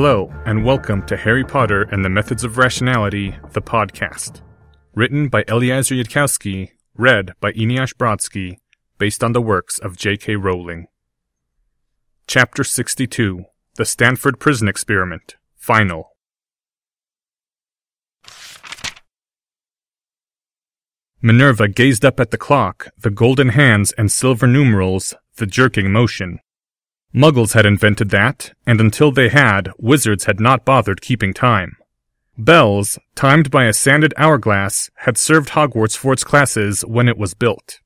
Hello, and welcome to Harry Potter and the Methods of Rationality, the podcast. Written by Eliezer Yudkowsky, read by Eneasz Brodsky, based on the works of J.K. Rowling. Chapter 62, The Stanford Prison Experiment, Final. Minerva gazed up at the clock, the golden hands and silver numerals, the jerking motion. Muggles had invented that, and until they had, wizards had not bothered keeping time. Bells, timed by a sanded hourglass, had served Hogwarts for its classes when it was built.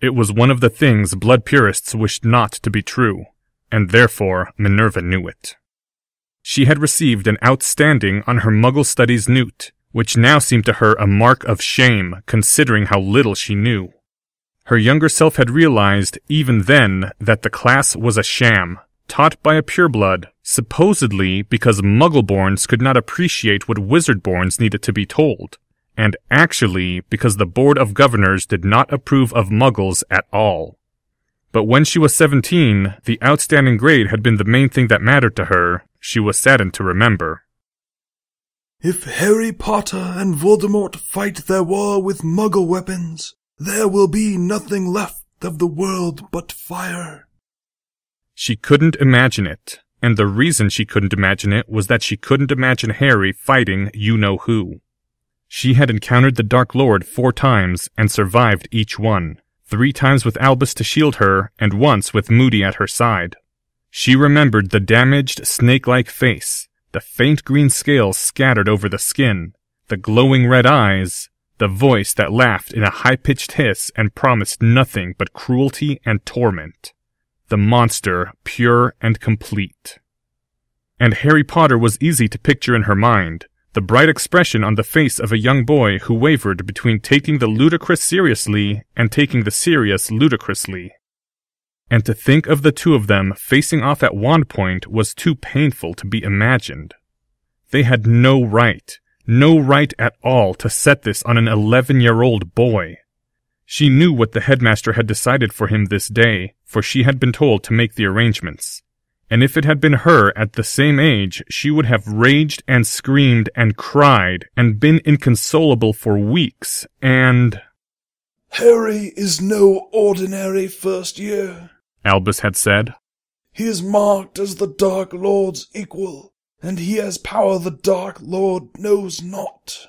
It was one of the things blood purists wished not to be true, and therefore Minerva knew it. She had received an outstanding on her Muggle Studies Newt, which now seemed to her a mark of shame considering how little she knew. Her younger self had realized, even then, that the class was a sham, taught by a pureblood, supposedly because Muggleborns could not appreciate what Wizardborns needed to be told, and actually because the Board of Governors did not approve of Muggles at all. But when she was 17, the outstanding grade had been the main thing that mattered to her, she was saddened to remember. If Harry Potter and Voldemort fight their war with Muggle weapons, there will be nothing left of the world but fire. She couldn't imagine it, and the reason she couldn't imagine it was that she couldn't imagine Harry fighting you-know-who. She had encountered the Dark Lord 4 times and survived each one, 3 times with Albus to shield her and once with Moody at her side. She remembered the damaged, snake-like face, the faint green scales scattered over the skin, the glowing red eyes, the voice that laughed in a high-pitched hiss and promised nothing but cruelty and torment. The monster, pure and complete. And Harry Potter was easy to picture in her mind, the bright expression on the face of a young boy who wavered between taking the ludicrous seriously and taking the serious ludicrously. And to think of the two of them facing off at wand point was too painful to be imagined. They had no right at all to set this on an 11-year-old boy. She knew what the headmaster had decided for him this day, for she had been told to make the arrangements. And if it had been her at the same age, she would have raged and screamed and cried and been inconsolable for weeks, and... Harry is no ordinary first year, Albus had said. He is marked as the Dark Lord's equal, and he has power the Dark Lord knows not.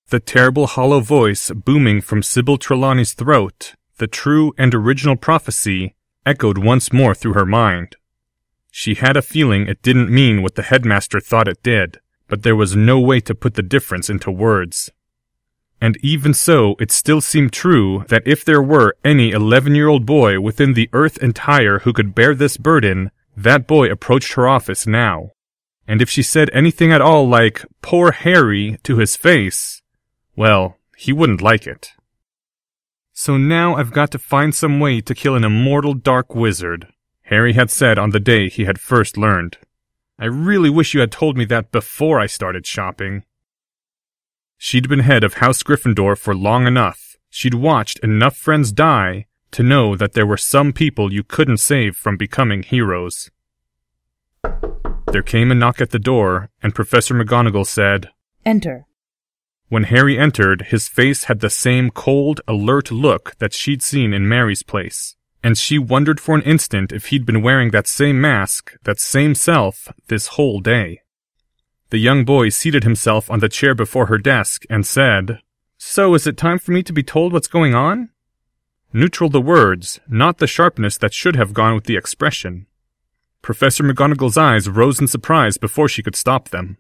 The terrible hollow voice booming from Sybil Trelawney's throat, the true and original prophecy, echoed once more through her mind. She had a feeling it didn't mean what the headmaster thought it did, but there was no way to put the difference into words. And even so, it still seemed true that if there were any 11-year-old boy within the earth entire who could bear this burden, that boy approached her office now. And if she said anything at all like, "Poor Harry," to his face, well, he wouldn't like it. So now I've got to find some way to kill an immortal dark wizard, Harry had said on the day he had first learned. I really wish you had told me that before I started shopping. She'd been head of House Gryffindor for long enough. She'd watched enough friends die to know that there were some people you couldn't save from becoming heroes. There came a knock at the door, and Professor McGonagall said, "Enter." When Harry entered, his face had the same cold, alert look that she'd seen in Mary's place, and she wondered for an instant if he'd been wearing that same mask, that same self, this whole day. The young boy seated himself on the chair before her desk and said, "So is it time for me to be told what's going on?" Neutral the words, not the sharpness that should have gone with the expression. Professor McGonagall's eyes rose in surprise before she could stop them.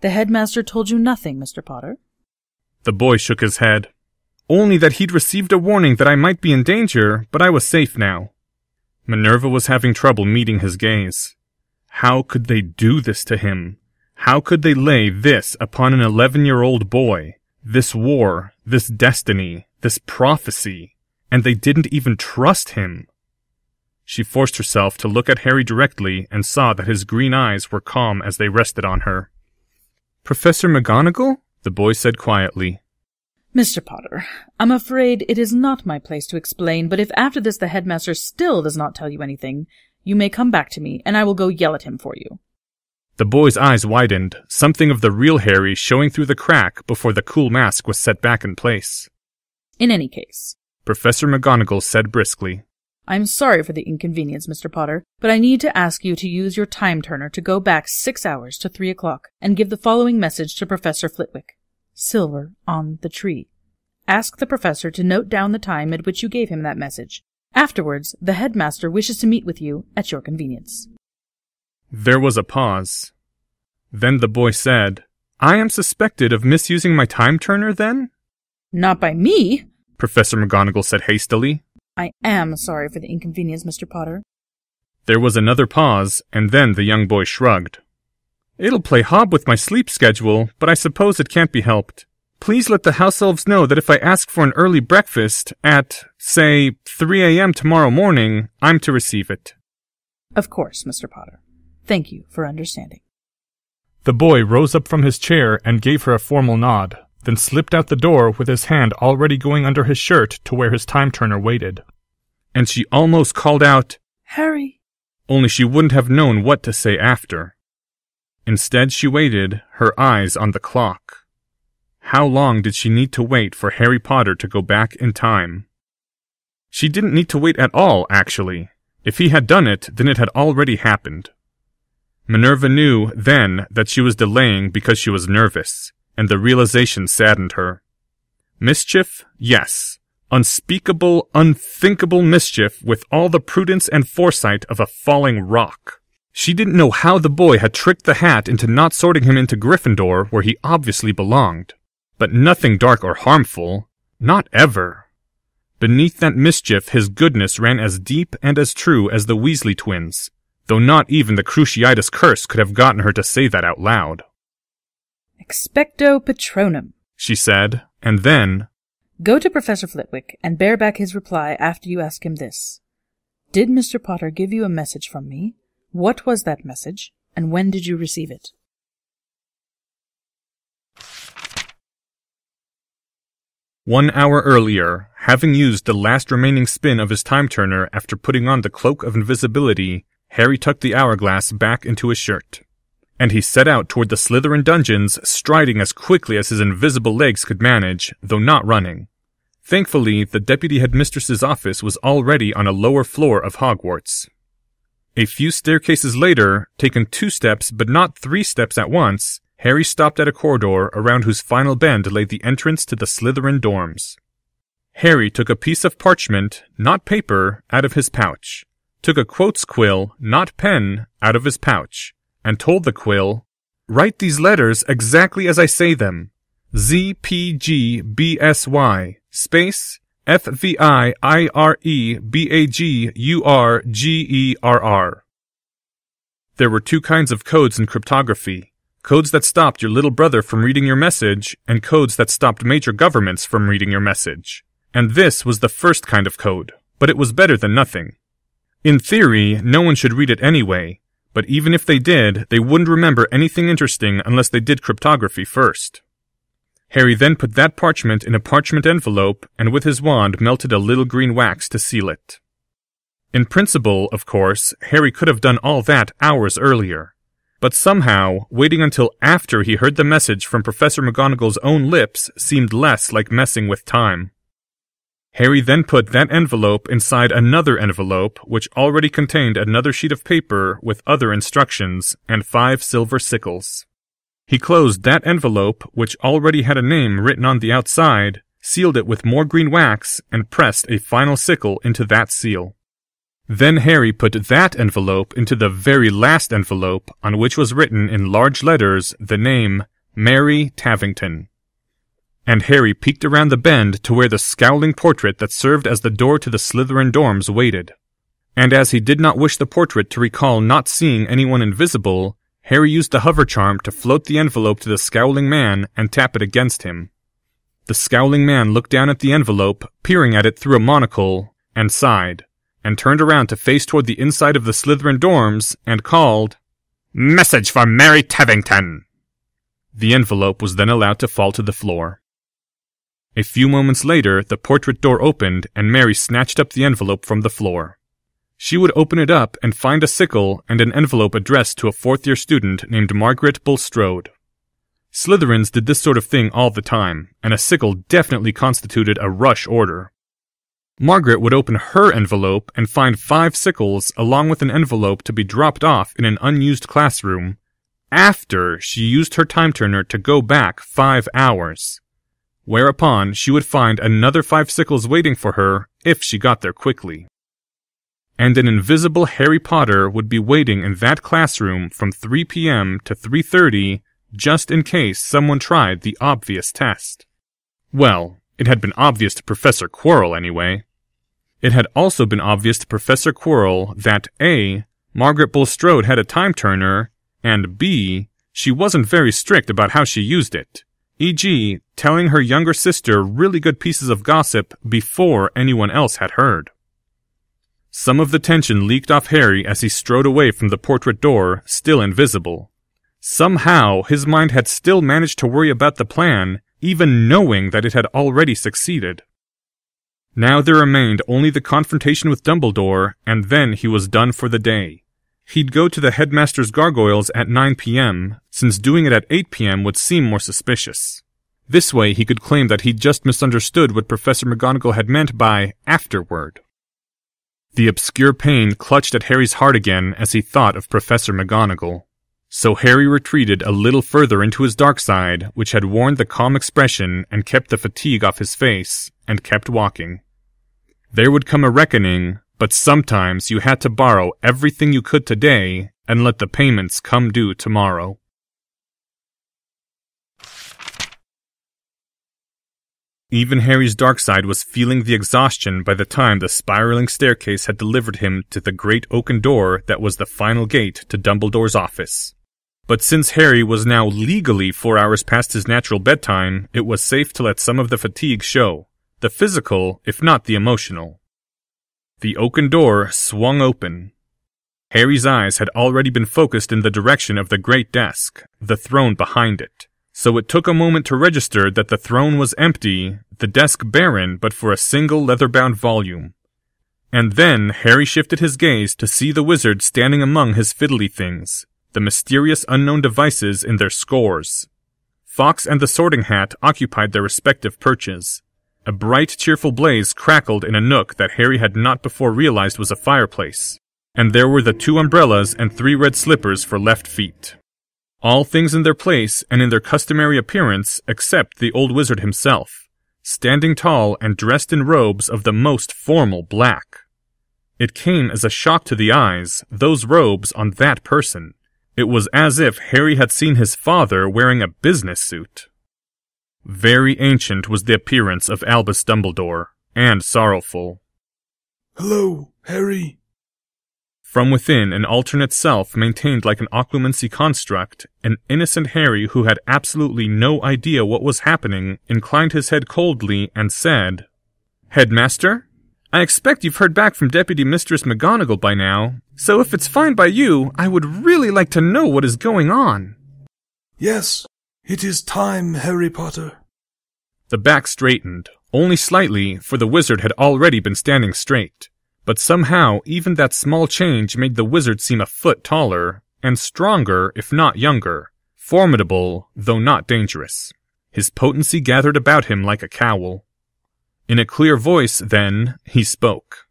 "The headmaster told you nothing, Mr. Potter?" The boy shook his head. "Only that he'd received a warning that I might be in danger, but I was safe now." Minerva was having trouble meeting his gaze. How could they do this to him? How could they lay this upon an 11-year-old boy? This war, this destiny, this prophecy, and they didn't even trust him. She forced herself to look at Harry directly and saw that his green eyes were calm as they rested on her. "Professor McGonagall?" the boy said quietly. "Mr. Potter, I'm afraid it is not my place to explain, but if after this the headmaster still does not tell you anything, you may come back to me, and I will go yell at him for you." The boy's eyes widened, something of the real Harry showing through the crack before the cool mask was set back in place. In any case, Professor McGonagall said briskly, I'm sorry for the inconvenience, Mr. Potter, but I need to ask you to use your time turner to go back 6 hours to 3 o'clock and give the following message to Professor Flitwick. Silver on the tree. Ask the professor to note down the time at which you gave him that message. Afterwards, the headmaster wishes to meet with you at your convenience. There was a pause. Then the boy said, I am suspected of misusing my time turner, then? Not by me, Professor McGonagall said hastily. I am sorry for the inconvenience, Mr. Potter. There was another pause, and then the young boy shrugged. It'll play hob with my sleep schedule, but I suppose it can't be helped. Please let the house elves know that if I ask for an early breakfast at, say, 3 a.m. tomorrow morning, I'm to receive it. Of course, Mr. Potter. Thank you for understanding. The boy rose up from his chair and gave her a formal nod, then slipped out the door with his hand already going under his shirt to where his time turner waited. And she almost called out, Harry! Only she wouldn't have known what to say after. Instead she waited, her eyes on the clock. How long did she need to wait for Harry Potter to go back in time? She didn't need to wait at all, actually. If he had done it, then it had already happened. Minerva knew, then, that she was delaying because she was nervous, and the realization saddened her. Mischief? Yes. Unspeakable, unthinkable mischief with all the prudence and foresight of a falling rock. She didn't know how the boy had tricked the hat into not sorting him into Gryffindor, where he obviously belonged. But nothing dark or harmful. Not ever. Beneath that mischief his goodness ran as deep and as true as the Weasley twins, though not even the Cruciatus curse could have gotten her to say that out loud. Expecto Patronum, she said, and then, Go to Professor Flitwick and bear back his reply after you ask him this. Did Mr. Potter give you a message from me? What was that message, and when did you receive it? "1 hour earlier, having used the last remaining spin of his time turner after putting on the cloak of invisibility, Harry tucked the hourglass back into his shirt. And he set out toward the Slytherin dungeons, striding as quickly as his invisible legs could manage, though not running. Thankfully, the deputy headmistress's office was already on a lower floor of Hogwarts. A few staircases later, taken 2 steps but not 3 steps at once, Harry stopped at a corridor around whose final bend lay the entrance to the Slytherin dorms. Harry took a piece of parchment, not paper, out of his pouch, took a quotes quill, not pen, out of his pouch, and told the quill, "Write these letters exactly as I say them. ZPGBSY, space, FVIIREBAGURGERR. There were 2 kinds of codes in cryptography. Codes that stopped your little brother from reading your message, and codes that stopped major governments from reading your message. And this was the first kind of code, but it was better than nothing. In theory, no one should read it anyway, but even if they did, they wouldn't remember anything interesting unless they did cryptography first. Harry then put that parchment in a parchment envelope, and with his wand melted a little green wax to seal it. In principle, of course, Harry could have done all that hours earlier. But somehow, waiting until after he heard the message from Professor McGonagall's own lips seemed less like messing with time. Harry then put that envelope inside another envelope, which already contained another sheet of paper with other instructions and 5 silver sickles. He closed that envelope, which already had a name written on the outside, sealed it with more green wax, and pressed a final sickle into that seal. Then Harry put that envelope into the very last envelope, on which was written in large letters the name Mary Tavington. And Harry peeked around the bend to where the scowling portrait that served as the door to the Slytherin dorms waited. And as he did not wish the portrait to recall not seeing anyone invisible, Harry used the hover charm to float the envelope to the scowling man and tap it against him. The scowling man looked down at the envelope, peering at it through a monocle, and sighed, and turned around to face toward the inside of the Slytherin dorms, and called, "Message for Mary Tavington!" The envelope was then allowed to fall to the floor. A few moments later, the portrait door opened, and Mary snatched up the envelope from the floor. She would open it up and find a sickle and an envelope addressed to a fourth-year student named Margaret Bulstrode. Slytherins did this sort of thing all the time, and a sickle definitely constituted a rush order. Margaret would open her envelope and find 5 sickles along with an envelope to be dropped off in an unused classroom, after she used her time turner to go back 5 hours, whereupon she would find another 5 sickles waiting for her if she got there quickly. And an invisible Harry Potter would be waiting in that classroom from 3 p.m. to 3:30 just in case someone tried the obvious test. Well, it had been obvious to Professor Quirrell anyway. It had also been obvious to Professor Quirrell that A. Margaret Bulstrode had a time turner, and B. she wasn't very strict about how she used it, e.g., telling her younger sister really good pieces of gossip before anyone else had heard. Some of the tension leaked off Harry as he strode away from the portrait door, still invisible. Somehow, his mind had still managed to worry about the plan, even knowing that it had already succeeded. Now there remained only the confrontation with Dumbledore, and then he was done for the day. He'd go to the headmaster's gargoyles at 9 p.m., since doing it at 8 p.m. would seem more suspicious. This way he could claim that he'd just misunderstood what Professor McGonagall had meant by afterward. The obscure pain clutched at Harry's heart again as he thought of Professor McGonagall. So Harry retreated a little further into his dark side, which had worn the calm expression and kept the fatigue off his face, and kept walking. There would come a reckoning, but sometimes you had to borrow everything you could today and let the payments come due tomorrow. Even Harry's dark side was feeling the exhaustion by the time the spiraling staircase had delivered him to the great oaken door that was the final gate to Dumbledore's office. But since Harry was now legally 4 hours past his natural bedtime, it was safe to let some of the fatigue show, the physical, if not the emotional. The oaken door swung open. Harry's eyes had already been focused in the direction of the great desk, the throne behind it. So it took a moment to register that the throne was empty, the desk barren but for a single leather-bound volume. And then Harry shifted his gaze to see the wizard standing among his fiddly things, the mysterious unknown devices in their scores. Fawkes and the Sorting Hat occupied their respective perches. A bright, cheerful blaze crackled in a nook that Harry had not before realized was a fireplace, and there were the 2 umbrellas and 3 red slippers for left feet. All things in their place and in their customary appearance except the old wizard himself, standing tall and dressed in robes of the most formal black. It came as a shock to the eyes, those robes on that person. It was as if Harry had seen his father wearing a business suit. Very ancient was the appearance of Albus Dumbledore, and sorrowful. "Hello, Harry." From within an alternate self maintained like an occlumency construct, an innocent Harry who had absolutely no idea what was happening inclined his head coldly and said, "Headmaster, I expect you've heard back from Deputy Mistress McGonagall by now, so if it's fine by you, I would really like to know what is going on." "Yes, it is time, Harry Potter." The back straightened, only slightly, for the wizard had already been standing straight. But somehow even that small change made the wizard seem a foot taller, and stronger if not younger, formidable though not dangerous. His potency gathered about him like a cowl. In a clear voice, then, he spoke.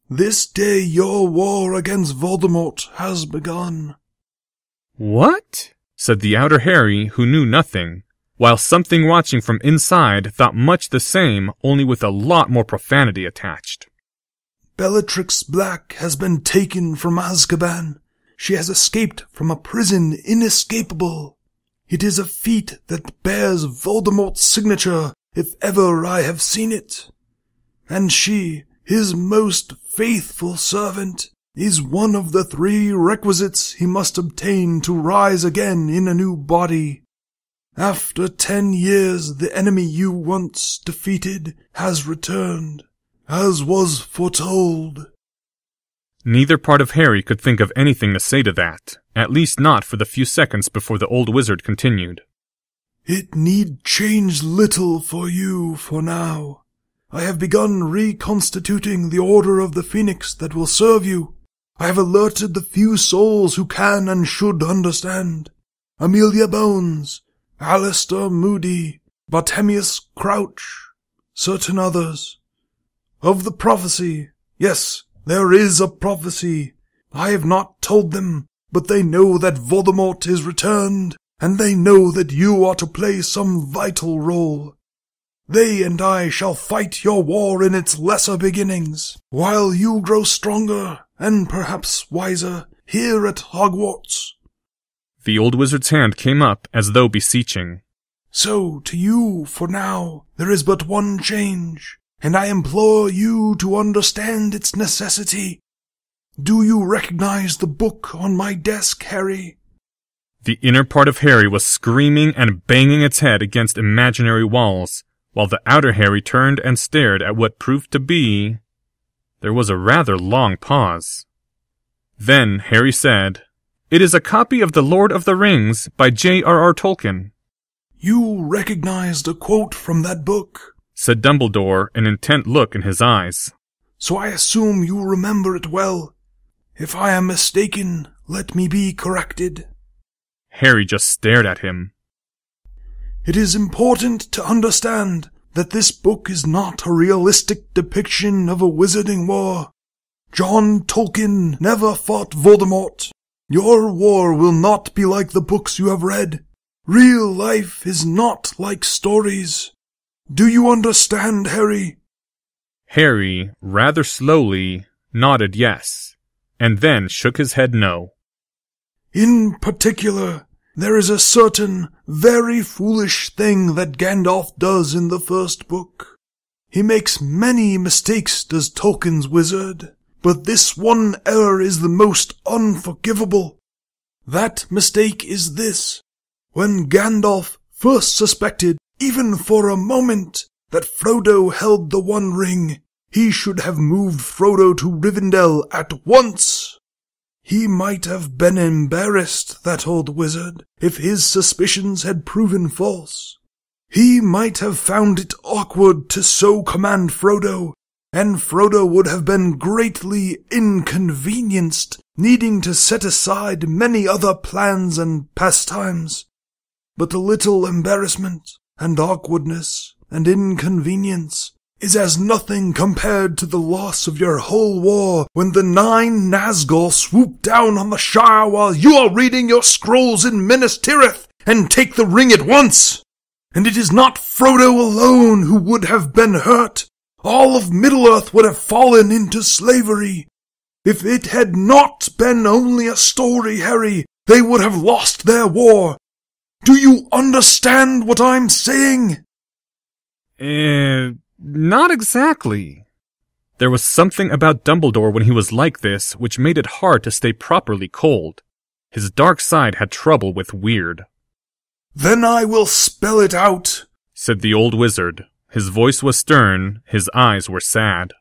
"This day your war against Voldemort has begun." "What?" said the outer Harry, who knew nothing, while something watching from inside thought much the same, only with a lot more profanity attached. "Bellatrix Black has been taken from Azkaban. She has escaped from a prison inescapable. It is a feat that bears Voldemort's signature, if ever I have seen it. And she, his most faithful servant, is one of the 3 requisites he must obtain to rise again in a new body. After 10 years, the enemy you once defeated has returned, as was foretold." Neither part of Harry could think of anything to say to that, at least not for the few seconds before the old wizard continued. "It need change little for you for now. I have begun reconstituting the Order of the Phoenix that will serve you. I have alerted the few souls who can and should understand. Amelia Bones, Alistair Moody, Bartemius Crouch, certain others. Of the prophecy, yes, there is a prophecy. I have not told them, but they know that Voldemort is returned, and they know that you are to play some vital role. They and I shall fight your war in its lesser beginnings, while you grow stronger, and perhaps wiser, here at Hogwarts. The old wizard's hand came up as though beseeching. So, to you, for now, there is but one change, and I implore you to understand its necessity. Do you recognize the book on my desk, Harry? The inner part of Harry was screaming and banging its head against imaginary walls, while the outer Harry turned and stared at what proved to be... There was a rather long pause. Then Harry said, "It is a copy of The Lord of the Rings by J.R.R. Tolkien." You recognized a quote from that book, said Dumbledore, an intent look in his eyes. So I assume you remember it well. If I am mistaken, let me be corrected. Harry just stared at him. It is important to understand that this book is not a realistic depiction of a wizarding war. John Tolkien never fought Voldemort. Your war will not be like the books you have read. Real life is not like stories. Do you understand, Harry? Harry, rather slowly, nodded yes, and then shook his head no. In particular, there is a certain, very foolish thing that Gandalf does in the first book. He makes many mistakes, does Tolkien's wizard, but this one error is the most unforgivable. That mistake is this. When Gandalf first suspected, even for a moment, that Frodo held the One Ring, he should have moved Frodo to Rivendell at once. He might have been embarrassed, that old wizard, if his suspicions had proven false. He might have found it awkward to so command Frodo, and Frodo would have been greatly inconvenienced, needing to set aside many other plans and pastimes. But a little embarrassment, and awkwardness, and inconvenience is as nothing compared to the loss of your whole war when the 9 Nazgul swoop down on the Shire while you are reading your scrolls in Minas Tirith and take the ring at once. And it is not Frodo alone who would have been hurt. All of Middle-earth would have fallen into slavery. If it had not been only a story, Harry, they would have lost their war. Do you understand what I'm saying? Not exactly. There was something about Dumbledore when he was like this which made it hard to stay properly cold. His dark side had trouble with weird. Then I will spell it out, said the old wizard. His voice was stern, his eyes were sad.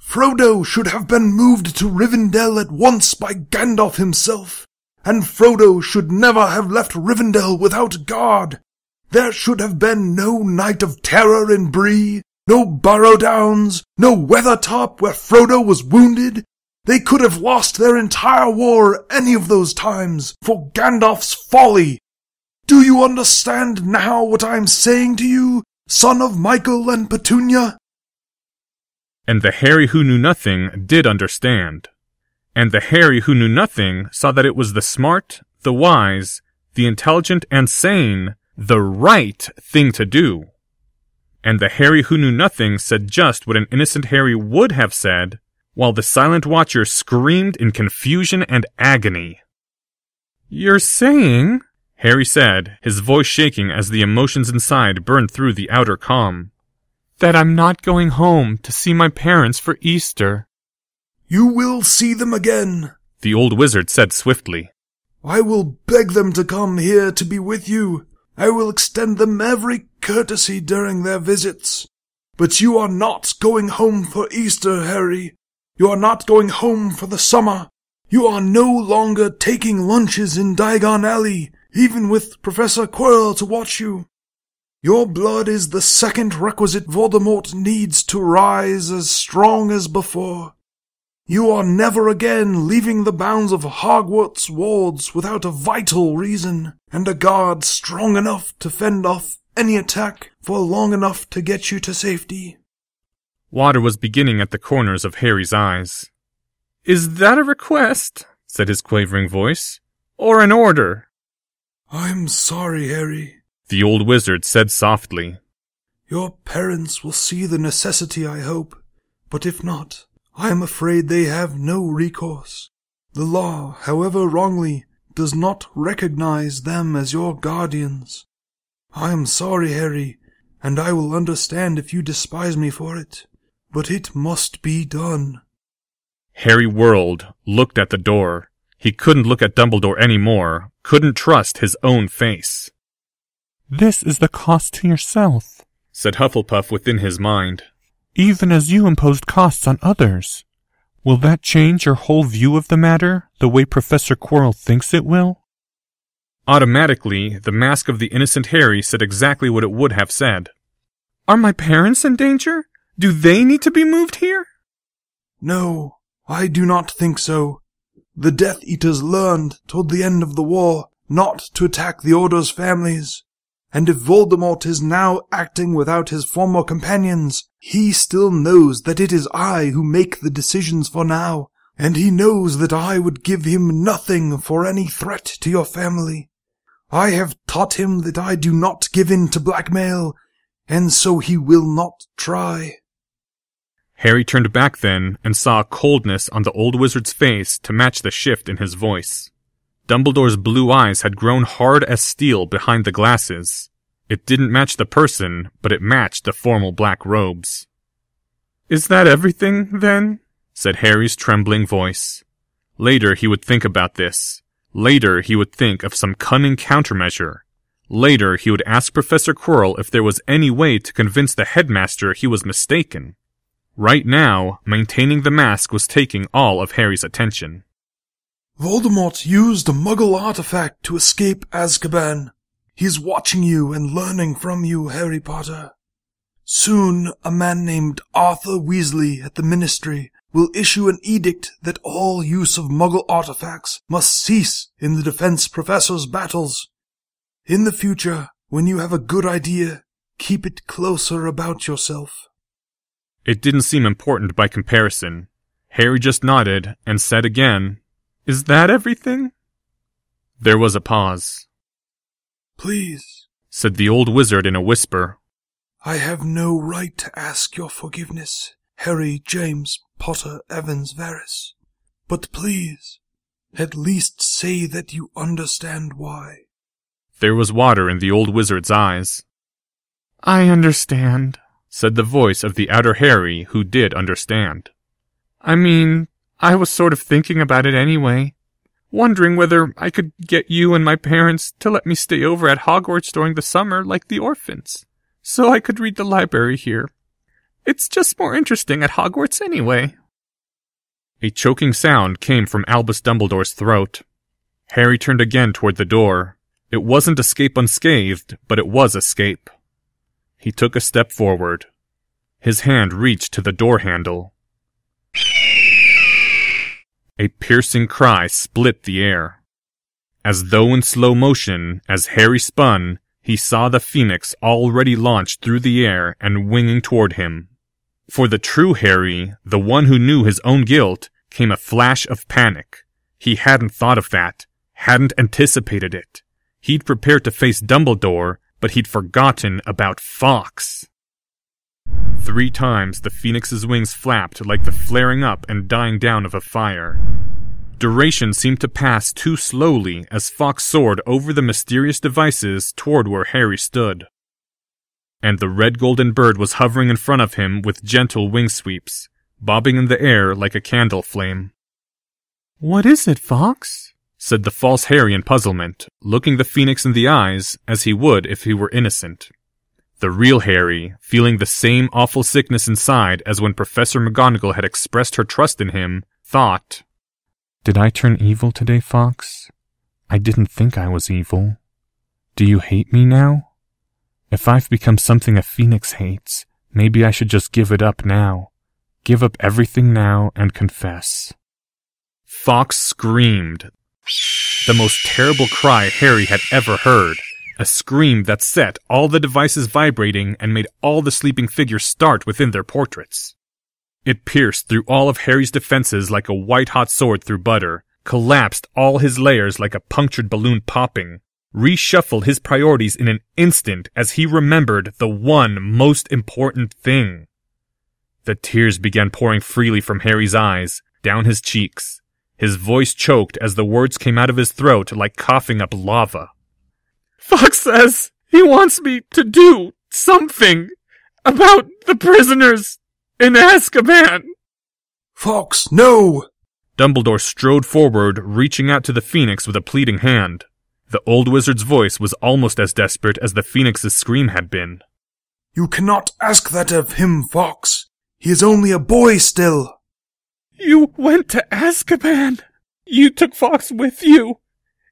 Frodo should have been moved to Rivendell at once by Gandalf himself, and Frodo should never have left Rivendell without guard. There should have been no Night of Terror in Bree, no Barrow Downs, no Weathertop where Frodo was wounded. They could have lost their entire war any of those times for Gandalf's folly. Do you understand now what I'm saying to you, son of Michael and Petunia? And the Harry who knew nothing did understand. And the Harry who knew nothing saw that it was the smart, the wise, the intelligent and sane, the right thing to do. And the Harry who knew nothing said just what an innocent Harry would have said, while the silent watcher screamed in confusion and agony. "You're saying," Harry said, his voice shaking as the emotions inside burned through the outer calm, "that I'm not going home to see my parents for Easter." You will see them again, the old wizard said swiftly. I will beg them to come here to be with you. I will extend them every courtesy during their visits. But you are not going home for Easter, Harry. You are not going home for the summer. You are no longer taking lunches in Diagon Alley, even with Professor Quirrell to watch you. Your blood is the second requisite Voldemort needs to rise as strong as before. You are never again leaving the bounds of Hogwarts walls without a vital reason, and a guard strong enough to fend off any attack for long enough to get you to safety. Water was beginning at the corners of Harry's eyes. "Is that a request?" said his quavering voice. "Or an order?" "I'm sorry, Harry," the old wizard said softly. "Your parents will see the necessity, I hope, but if not, I am afraid they have no recourse. The law, however wrongly, does not recognize them as your guardians. I am sorry, Harry, and I will understand if you despise me for it, but it must be done." Harry whirled, looked at the door. He couldn't look at Dumbledore anymore, couldn't trust his own face. "This is the cost to yourself," said Hufflepuff within his mind. "Even as you imposed costs on others. Will that change your whole view of the matter, the way Professor Quirrell thinks it will?" Automatically, the mask of the innocent Harry said exactly what it would have said. "Are my parents in danger? Do they need to be moved here?" "No, I do not think so. The Death Eaters learned, toward the end of the war, not to attack the Order's families. And if Voldemort is now acting without his former companions, he still knows that it is I who make the decisions for now, and he knows that I would give him nothing for any threat to your family. I have taught him that I do not give in to blackmail, and so he will not try." Harry turned back then and saw a coldness on the old wizard's face to match the shift in his voice. Dumbledore's blue eyes had grown hard as steel behind the glasses. It didn't match the person, but it matched the formal black robes. "Is that everything, then?" said Harry's trembling voice. Later he would think about this. Later he would think of some cunning countermeasure. Later he would ask Professor Quirrell if there was any way to convince the headmaster he was mistaken. Right now, maintaining the mask was taking all of Harry's attention. "Voldemort used a Muggle artifact to escape Azkaban. He's watching you and learning from you, Harry Potter. Soon, a man named Arthur Weasley at the Ministry will issue an edict that all use of Muggle artifacts must cease in the defense professor's battles. In the future, when you have a good idea, keep it closer about yourself." It didn't seem important by comparison. Harry just nodded and said again, "Is that everything?" There was a pause. "Please," said the old wizard in a whisper. "I have no right to ask your forgiveness, Harry James Potter Evans Varys. But please, at least say that you understand why." There was water in the old wizard's eyes. "I understand," said the voice of the outer Harry, who did understand. "I mean, I was sort of thinking about it anyway, wondering whether I could get you and my parents to let me stay over at Hogwarts during the summer like the orphans, so I could read the library here. It's just more interesting at Hogwarts anyway." A choking sound came from Albus Dumbledore's throat. Harry turned again toward the door. It wasn't escape unscathed, but it was escape. He took a step forward. His hand reached to the door handle. A piercing cry split the air. As though in slow motion, as Harry spun, he saw the phoenix already launched through the air and winging toward him. For the true Harry, the one who knew his own guilt, came a flash of panic. He hadn't thought of that, hadn't anticipated it. He'd prepared to face Dumbledore, but he'd forgotten about Fawkes. 3 times the phoenix's wings flapped like the flaring up and dying down of a fire. Duration seemed to pass too slowly as Fawkes soared over the mysterious devices toward where Harry stood. And the red golden bird was hovering in front of him with gentle wing sweeps, bobbing in the air like a candle flame. "What is it, Fawkes?" said the false Harry in puzzlement, looking the phoenix in the eyes as he would if he were innocent. The real Harry, feeling the same awful sickness inside as when Professor McGonagall had expressed her trust in him, thought, "Did I turn evil today, Fawkes? I didn't think I was evil. Do you hate me now? If I've become something a phoenix hates, maybe I should just give it up now. Give up everything now and confess. Fawkes screamed. The most terrible cry Harry had ever heard. A scream that set all the devices vibrating and made all the sleeping figures start within their portraits. It pierced through all of Harry's defenses like a white-hot sword through butter, collapsed all his layers like a punctured balloon popping, reshuffled his priorities in an instant as he remembered the one most important thing. The tears began pouring freely from Harry's eyes, down his cheeks. His voice choked as the words came out of his throat like coughing up lava. Fawkes says he wants me to do something about the prisoners in Azkaban. Fawkes, no! Dumbledore strode forward, reaching out to the Phoenix with a pleading hand. The old wizard's voice was almost as desperate as the Phoenix's scream had been. You cannot ask that of him, Fawkes. He is only a boy still. You went to Azkaban. You took Fawkes with you.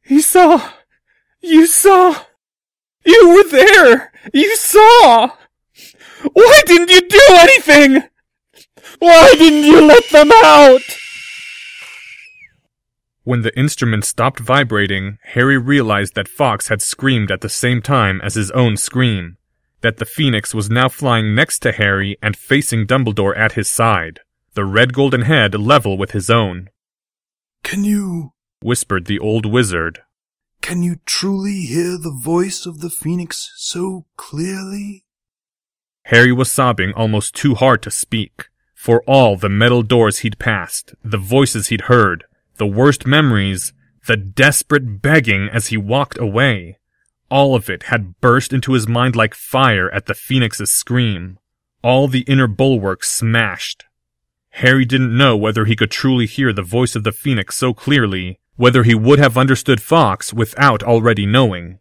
You saw. You were there. You saw. Why didn't you do anything? Why didn't you let them out? When the instrument stopped vibrating, Harry realized that Fawkes had screamed at the same time as his own scream, that the Phoenix was now flying next to Harry and facing Dumbledore at his side, the red golden head level with his own. Can you, whispered the old wizard, can you truly hear the voice of the Phoenix so clearly? Harry was sobbing almost too hard to speak. For all the metal doors he'd passed, the voices he'd heard, the worst memories, the desperate begging as he walked away, all of it had burst into his mind like fire at the Phoenix's scream. All the inner bulwarks smashed. Harry didn't know whether he could truly hear the voice of the Phoenix so clearly, whether he would have understood Fawkes without already knowing.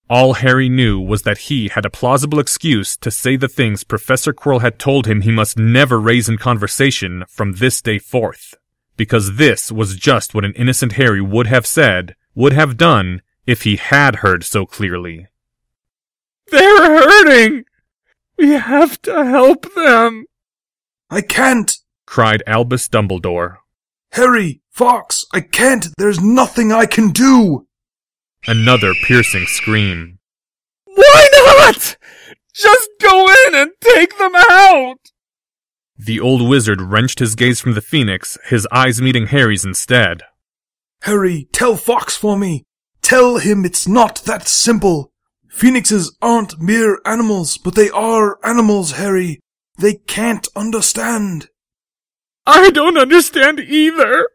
All Harry knew was that he had a plausible excuse to say the things Professor Quirrell had told him he must never raise in conversation from this day forth, because this was just what an innocent Harry would have said, would have done, if he had heard so clearly. They're hurting! We have to help them! I can't! Cried Albus Dumbledore. Harry! Fawkes! I can't! There's nothing I can do! Another piercing scream. Why not? Just go in and take them out! The old wizard wrenched his gaze from the Phoenix, his eyes meeting Harry's instead. Harry, tell Fawkes for me! Tell him it's not that simple! Phoenixes aren't mere animals, but they are animals, Harry! They can't understand! I don't understand either!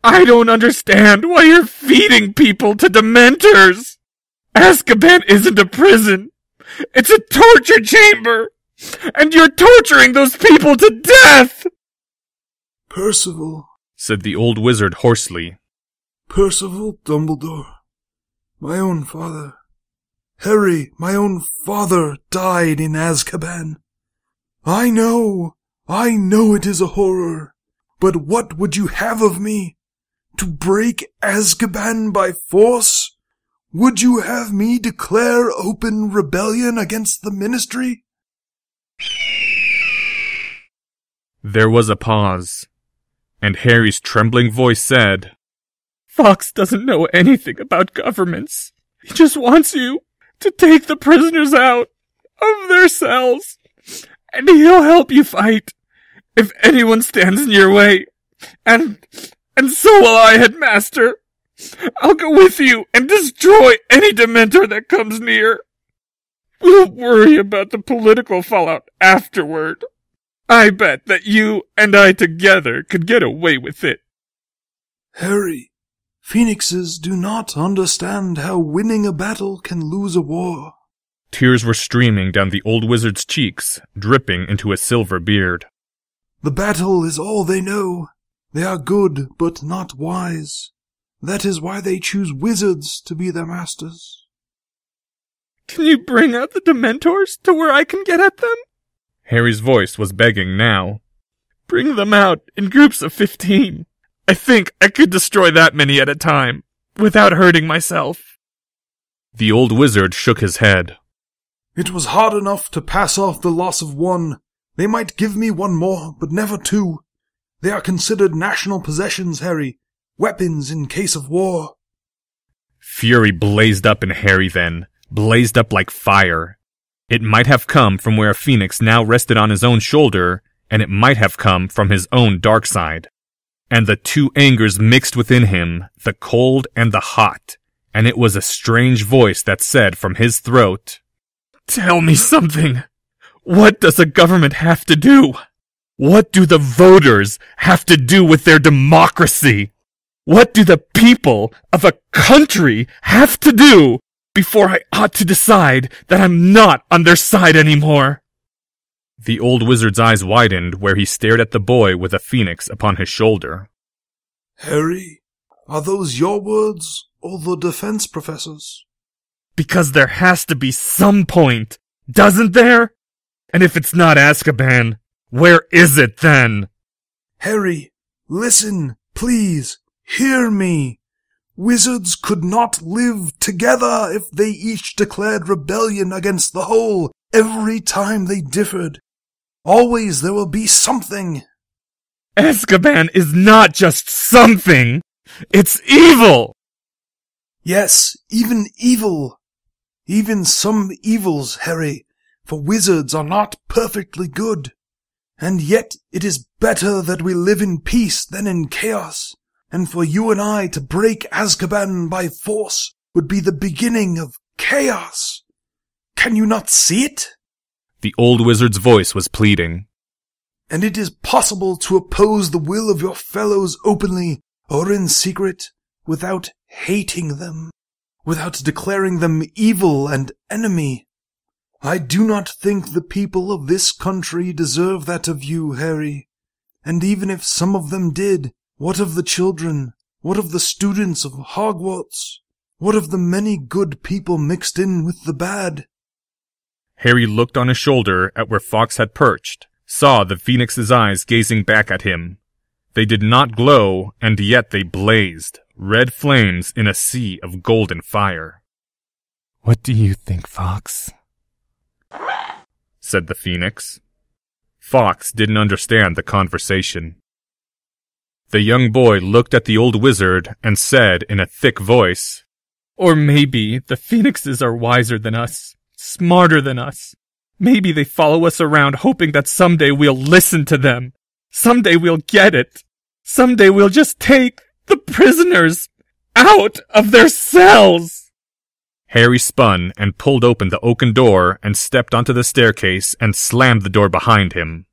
I don't understand why you're feeding people to Dementors! Azkaban isn't a prison! It's a torture chamber! And you're torturing those people to death! Percival, said the old wizard hoarsely. Percival Dumbledore. My own father. Harry, my own father, died in Azkaban. I know it is a horror. But what would you have of me? To break Azkaban by force? Would you have me declare open rebellion against the Ministry? There was a pause, and Harry's trembling voice said, Fawkes doesn't know anything about governments. He just wants you to take the prisoners out of their cells, and he'll help you fight if anyone stands in your way. And so will I, Headmaster. I'll go with you and destroy any Dementor that comes near. We'll worry about the political fallout afterward. I bet that you and I together could get away with it. Harry, Phoenixes do not understand how winning a battle can lose a war. Tears were streaming down the old wizard's cheeks, dripping into his silver beard. The battle is all they know. They are good, but not wise. That is why they choose wizards to be their masters. Can you bring out the Dementors to where I can get at them? Harry's voice was begging now. Bring them out in groups of 15. I think I could destroy that many at a time, without hurting myself. The old wizard shook his head. It was hard enough to pass off the loss of one. They might give me one more, but never two. They are considered national possessions, Harry. Weapons in case of war. Fury blazed up in Harry then, blazed up like fire. It might have come from where a phoenix now rested on his own shoulder, and it might have come from his own dark side. And the two angers mixed within him, the cold and the hot, and it was a strange voice that said from his throat, "Tell me something. What does a government have to do? What do the voters have to do with their democracy? What do the people of a country have to do before I ought to decide that I'm not on their side anymore?" The old wizard's eyes widened where he stared at the boy with a phoenix upon his shoulder. Harry, are those your words or the defense professor's? Because there has to be some point, doesn't there? And if it's not Azkaban, where is it then? Harry, listen, please. Hear me. Wizards could not live together if they each declared rebellion against the whole every time they differed. Always there will be something. Azkaban is not just something. It's evil. Yes, even evil. Even some evils, Harry, for wizards are not perfectly good. And yet it is better that we live in peace than in chaos. And for you and I to break Azkaban by force would be the beginning of chaos. Can you not see it? The old wizard's voice was pleading. And it is possible to oppose the will of your fellows openly or in secret without hating them, without declaring them evil and enemy. I do not think the people of this country deserve that of you, Harry. And even if some of them did, what of the children? What of the students of Hogwarts? What of the many good people mixed in with the bad? Harry looked on his shoulder at where Fawkes had perched, saw the phoenix's eyes gazing back at him. They did not glow, and yet they blazed, red flames in a sea of golden fire. "What do you think, Fawkes?" said the phoenix. Fawkes didn't understand the conversation. The young boy looked at the old wizard and said in a thick voice, "Or maybe the phoenixes are wiser than us, smarter than us. Maybe they follow us around hoping that someday we'll listen to them. Someday we'll get it. Someday we'll just take the prisoners out of their cells." Harry spun and pulled open the oaken door and stepped onto the staircase and slammed the door behind him.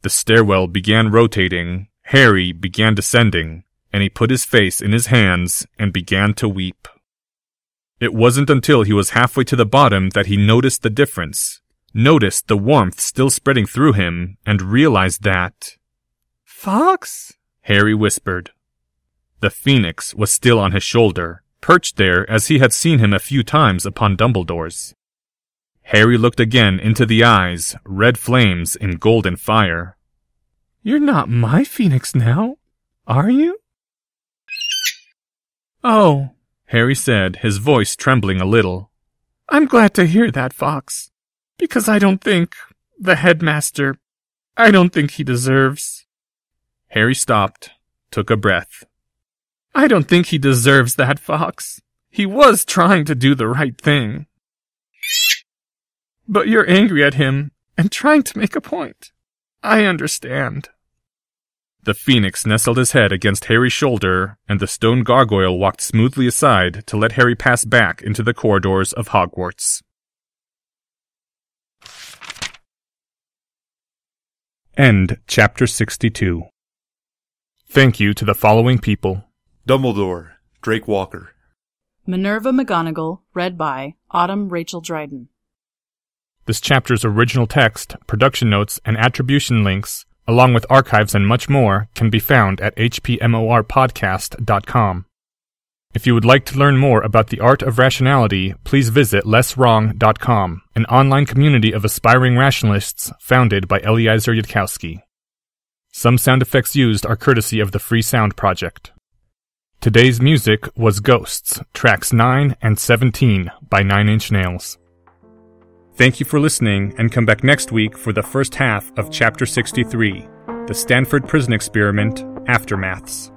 The stairwell began rotating, Harry began descending, and he put his face in his hands and began to weep. It wasn't until he was halfway to the bottom that he noticed the difference, noticed the warmth still spreading through him, and realized that... "Fawkes?" Harry whispered. The phoenix was still on his shoulder, perched there as he had seen him a few times upon Dumbledore's. Harry looked again into the eyes, red flames in golden fire. "You're not my phoenix now, are you?" "Oh," Harry said, his voice trembling a little. "I'm glad to hear that, Fawkes, because I don't think the headmaster, I don't think he deserves..." Harry stopped, took a breath. "I don't think he deserves that, Fawkes. He was trying to do the right thing. But you're angry at him and trying to make a point. I understand." The phoenix nestled his head against Harry's shoulder, and the stone gargoyle walked smoothly aside to let Harry pass back into the corridors of Hogwarts. End Chapter 62. Thank you to the following people: Dumbledore, Drake Walker. Minerva McGonagall, read by Autumn Rachel Dryden. This chapter's original text, production notes, and attribution links, along with archives and much more, can be found at hpmorpodcast.com. If you would like to learn more about the art of rationality, please visit lesswrong.com, an online community of aspiring rationalists founded by Eliezer Yudkowsky. Some sound effects used are courtesy of the Free Sound Project. Today's music was Ghosts, tracks 9 and 17 by 9 Inch Nails. Thank you for listening, and come back next week for the first half of Chapter 63, The Stanford Prison Experiment, Aftermaths.